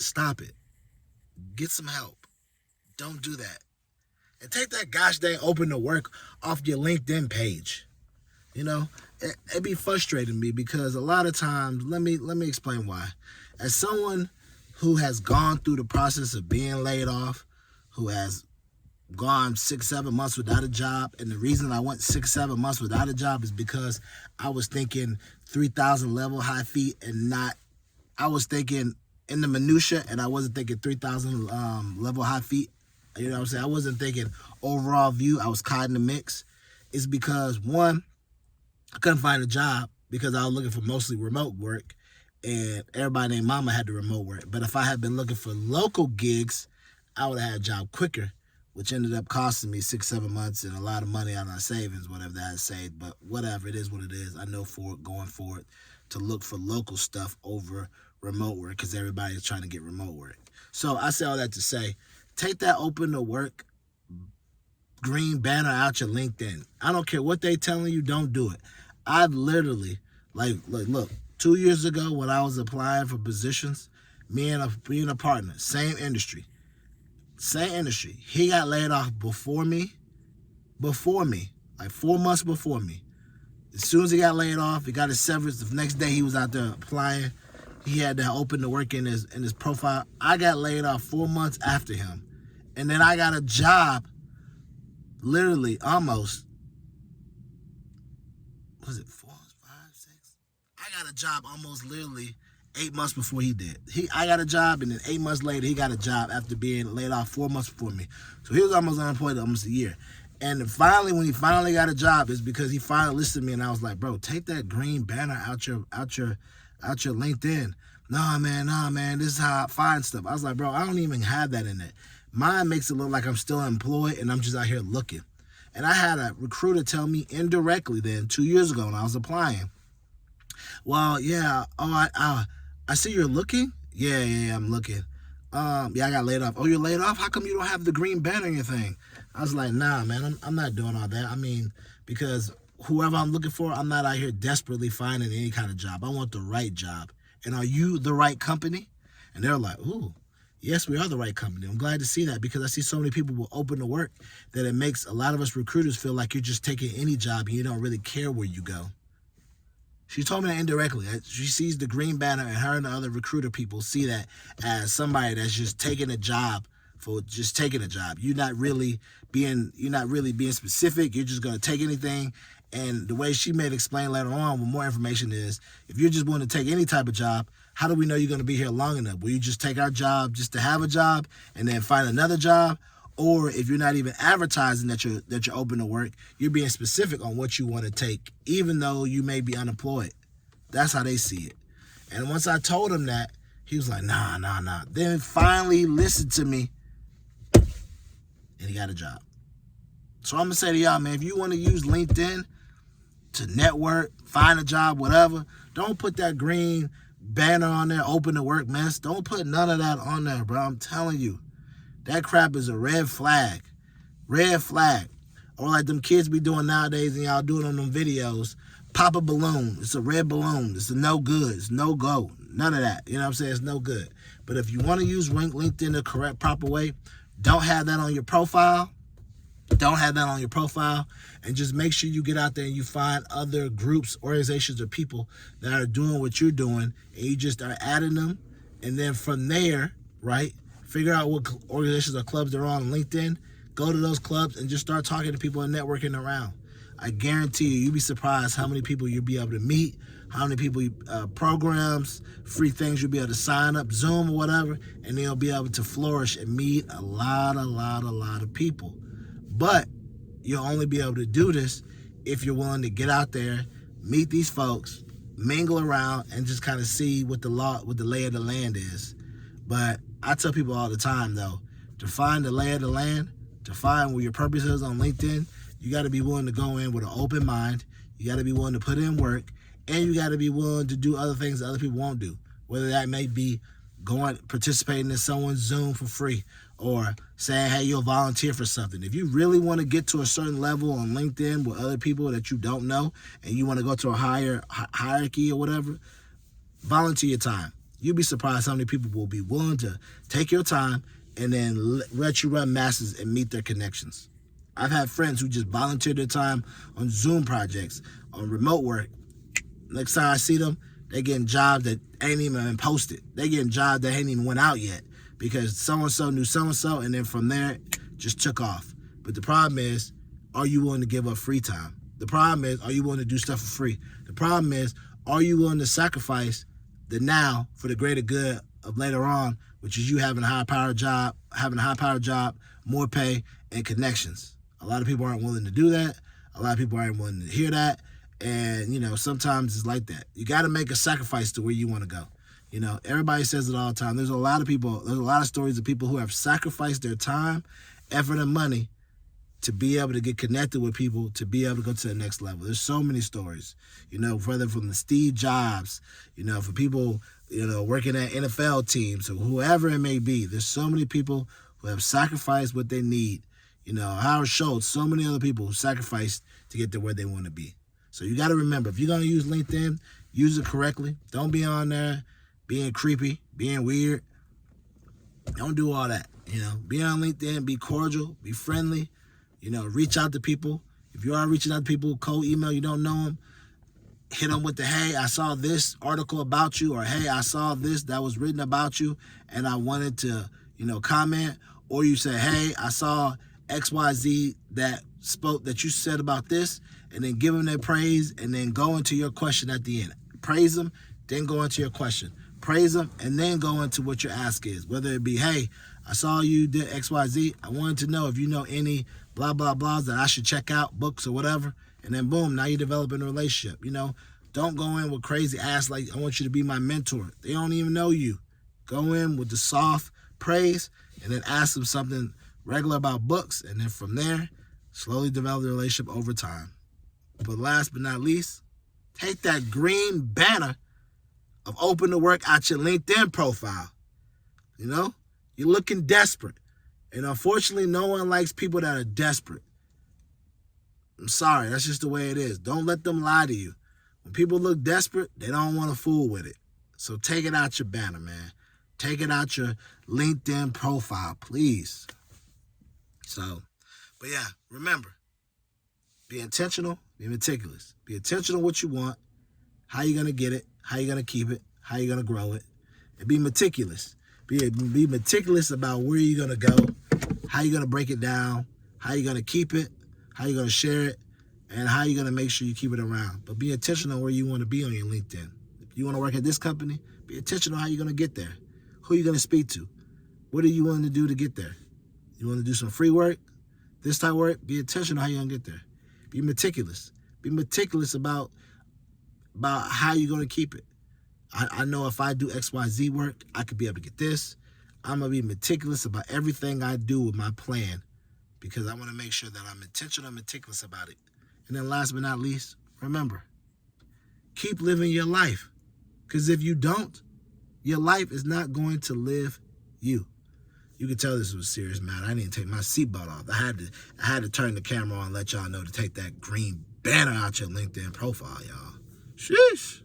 Stop it. Get some help. Don't do that. And take that gosh dang open to work off your LinkedIn page. You know, it be frustrating me because a lot of times, let me explain why. As someone who has gone through the process of being laid off, who has gone 6-7 months without a job, and the reason I went 6-7 months without a job is because I was thinking 3,000 level high feet and not, I was thinking in the minutia, and I wasn't thinking 3,000 level high feet. You know what I'm saying? I wasn't thinking overall view. I was caught in the mix. It's because, one, I couldn't find a job because I was looking for mostly remote work, and everybody named mama had the remote work. But if I had been looking for local gigs, I would have had a job quicker, which ended up costing me 6-7 months and a lot of money out of my savings, whatever that I saved. But whatever, it is what it is. I know for going forward to look for local stuff over remote work because everybody is trying to get remote work. So I say all that to say, take that open to work green banner out your LinkedIn. I don't care what they telling you, don't do it. I've literally, look, 2 years ago when I was applying for positions, me and a partner, same industry. He got laid off before me, like 4 months before me. As soon as he got laid off, he got his severance. The next day he was out there applying. He had to open to work in his profile. I got laid off 4 months after him. And then I got a job literally almost, was it 4, 5, 6? I got a job almost literally 8 months before he did. I got a job, and then 8 months later, he got a job after being laid off 4 months before me. So he was almost unemployed almost a year. And finally, when he finally got a job, it's because he finally listened to me, and I was like, bro, take that green banner out your LinkedIn. Nah, man, this is how I find stuff. I was like, bro, I don't even have that in it. Mine makes it look like I'm still employed and I'm just out here looking. And I had a recruiter tell me indirectly then 2 years ago when I was applying, well, yeah, I see you're looking. Yeah, I'm looking. Yeah, I got laid off. Oh, you're laid off? How come you don't have the green banner in your thing? I was like, nah, man, I'm not doing all that. I mean, because whoever I'm looking for, I'm not out here desperately finding any kind of job. I want the right job. And are you the right company? And they're like, ooh, yes, we are the right company. I'm glad to see that because I see so many people will open to work that it makes a lot of us recruiters feel like you're just taking any job and you don't really care where you go. She told me that indirectly. She sees the green banner, and her and the other recruiter people see that as somebody that's just taking a job for just taking a job. You're not really being specific. You're just gonna take anything. And the way she made explain later on with more information is, if you're just willing to take any type of job, how do we know you're gonna be here long enough? Will you just take our job just to have a job and then find another job? Or if you're not even advertising that you're open to work, you're being specific on what you want to take, even though you may be unemployed. That's how they see it. And once I told him that, he was like, nah. Then finally he listened to me, and he got a job. So I'm going to say to y'all, man, if you want to use LinkedIn to network, find a job, whatever, don't put that green banner on there, open to work mess. Don't put none of that on there, bro. I'm telling you. That crap is a red flag. Red flag. Or like them kids be doing nowadays and y'all doing on them videos. Pop a balloon. It's a red balloon. It's a no good. It's no go. None of that. You know what I'm saying? It's no good. But if you want to use LinkedIn the correct, proper way, don't have that on your profile. Don't have that on your profile. And just make sure you get out there and you find other groups, organizations, or people that are doing what you're doing. And you just are adding them. And then from there, right, figure out what organizations or clubs they're on LinkedIn. Go to those clubs and just start talking to people and networking around. I guarantee you'll be surprised how many people you'll be able to meet, how many people, programs, free things you'll be able to sign up, Zoom or whatever, and then you'll be able to flourish and meet a lot of people. But you'll only be able to do this if you're willing to get out there, meet these folks, mingle around, and just kind of see what the lay of the land is. But I tell people all the time, though, to find the lay of the land, to find where your purpose is on LinkedIn, you got to be willing to go in with an open mind. You got to be willing to put in work, and you got to be willing to do other things that other people won't do. Whether that may be participating in someone's Zoom for free, or saying, hey, you'll volunteer for something. If you really want to get to a certain level on LinkedIn with other people that you don't know, and you want to go to a higher hierarchy or whatever, volunteer your time. You'd be surprised how many people will be willing to take your time and then let you run masses and meet their connections. I've had friends who just volunteered their time on Zoom projects, on remote work. Next time I see them, they getting jobs that ain't even been posted. They getting jobs that ain't even went out yet because so-and-so knew so-and-so, and then from there, just took off. But the problem is, are you willing to give up free time? The problem is, are you willing to do stuff for free? The problem is, are you willing to sacrifice the now for the greater good of later on, which is you having a high-powered job, more pay, and connections? A lot of people aren't willing to do that. A lot of people aren't willing to hear that. And, sometimes it's like that. You got to make a sacrifice to where you want to go. Everybody says it all the time. There's a lot of stories of people who have sacrificed their time, effort, and money to be able to get connected with people, to be able to go to the next level. There's so many stories, whether from the Steve Jobs, for people, working at NFL teams or whoever it may be. There's so many people who have sacrificed what they need. Howard Schultz, so many other people who sacrificed to get to where they want to be. So you got to remember, if you're going to use LinkedIn, use it correctly. Don't be on there being creepy, being weird. Don't do all that. Be on LinkedIn, be cordial, be friendly. Reach out to people. If you are reaching out to people, cold email, you don't know them, hit them with the, hey, I saw this article about you, or hey, I saw this that was written about you, and I wanted to, comment. Or you say, hey, I saw XYZ that you said about this, and then give them their praise, and then go into your question at the end. Praise them, then go into your question. Praise them, and then go into what your ask is. Whether it be, hey, I saw you did XYZ. I wanted to know if you know any blah, blah, blahs that I should check out, books or whatever. And then boom, now you're developing a relationship. Don't go in with crazy ass like, I want you to be my mentor. They don't even know you. Go in with the soft praise and then ask them something regular about books. And then from there, slowly develop the relationship over time. But last but not least, take that green banner of open to work out your LinkedIn profile. You're looking desperate. And unfortunately, no one likes people that are desperate. I'm sorry, that's just the way it is. Don't let them lie to you. When people look desperate, they don't want to fool with it. So take it out your banner, man. Take it out your LinkedIn profile, please. But yeah, remember, be intentional, be meticulous. Be intentional what you want, how you going to get it, how you going to keep it, how you going to grow it, and be meticulous. Be meticulous about where you're going to go, how you're going to break it down, how you're going to keep it, how you're going to share it, and how you're going to make sure you keep it around. But be intentional where you want to be on your LinkedIn. If you want to work at this company, be intentional how you're going to get there. Who are you going to speak to? What are you willing to do to get there? You want to do some free work, this type of work? Be intentional how you're going to get there. Be meticulous. Be meticulous about how you're going to keep it. I know if I do XYZ work, I could be able to get this. I'm going to be meticulous about everything I do with my plan because I want to make sure that I'm intentional and meticulous about it. And then last but not least, remember, keep living your life. Because if you don't, your life is not going to live you. You can tell this was a serious matter. I didn't even take my seatbelt off. I had to turn the camera on and let y'all know to take that green banner out your LinkedIn profile, y'all. Sheesh.